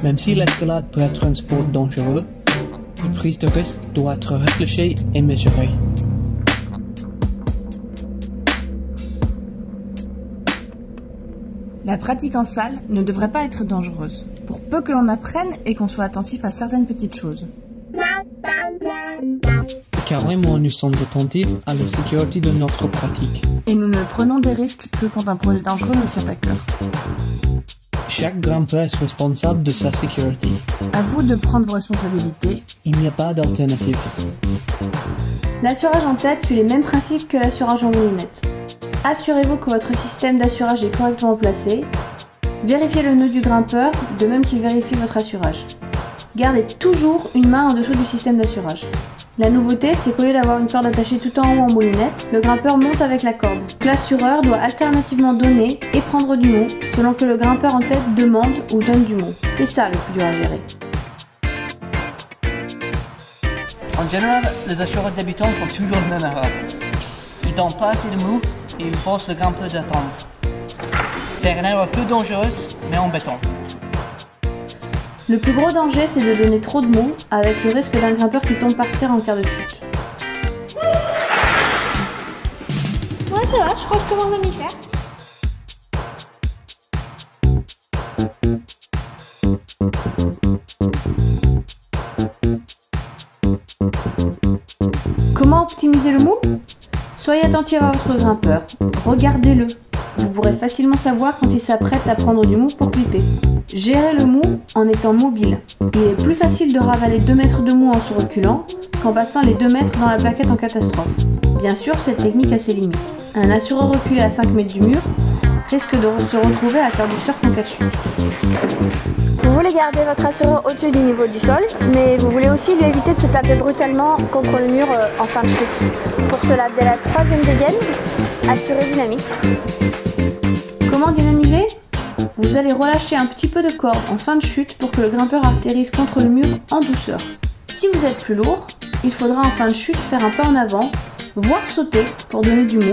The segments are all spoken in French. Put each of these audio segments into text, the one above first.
Même si l'escalade peut être un sport dangereux, la prise de risque doit être réfléchie et mesurée. La pratique en salle ne devrait pas être dangereuse, pour peu que l'on apprenne et qu'on soit attentif à certaines petites choses. Carrément, nous sommes attentifs à la sécurité de notre pratique. Et nous ne prenons des risques que quand un projet dangereux nous tient à cœur. Chaque grimpeur est responsable de sa sécurité. À vous de prendre vos responsabilités. Il n'y a pas d'alternative. L'assurage en tête suit les mêmes principes que l'assurage en moulinette. Assurez-vous que votre système d'assurage est correctement placé. Vérifiez le nœud du grimpeur, de même qu'il vérifie votre assurage. Gardez toujours une main en dessous du système d'assurage. La nouveauté, c'est qu'au lieu d'avoir une corde attachée tout en haut en moulinette, le grimpeur monte avec la corde. L'assureur doit alternativement donner et prendre du mot, selon que le grimpeur en tête demande ou donne du mot. C'est ça le plus dur à gérer. En général, les assureurs débutants font toujours la même erreur. Ils donnent pas assez de mou et ils forcent le grimpeur d'attendre. C'est une erreur peu dangereuse, mais embêtante. Le plus gros danger, c'est de donner trop de mou, avec le risque d'un grimpeur qui tombe par terre en cas de chute. Ouais, ça va, je crois que je commence à m'y faire. Comment optimiser le mou ? Soyez attentif à votre grimpeur, regardez-le. Vous pourrez facilement savoir quand il s'apprête à prendre du mou pour clipper. Gérez le mou en étant mobile. Il est plus facile de ravaler 2 mètres de mou en se reculant qu'en passant les 2 mètres dans la plaquette en catastrophe. Bien sûr, cette technique a ses limites. Un assureur reculé à 5 mètres du mur risque de se retrouver à faire du surf en cas de chute. Vous voulez garder votre assureur au-dessus du niveau du sol, mais vous voulez aussi lui éviter de se taper brutalement contre le mur en fin de chute. Pour cela, dès la 3e dégaine, assurez dynamique. Comment dynamiser ? Vous allez relâcher un petit peu de corde en fin de chute pour que le grimpeur atterrisse contre le mur en douceur. Si vous êtes plus lourd, il faudra en fin de chute faire un pas en avant, voire sauter pour donner du mou,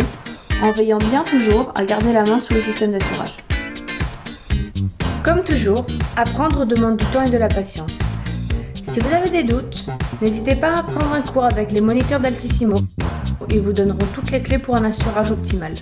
en veillant bien toujours à garder la main sous le système d'assurage. Comme toujours, apprendre demande du temps et de la patience. Si vous avez des doutes, n'hésitez pas à prendre un cours avec les moniteurs d'Altissimo. Ils vous donneront toutes les clés pour un assurage optimal.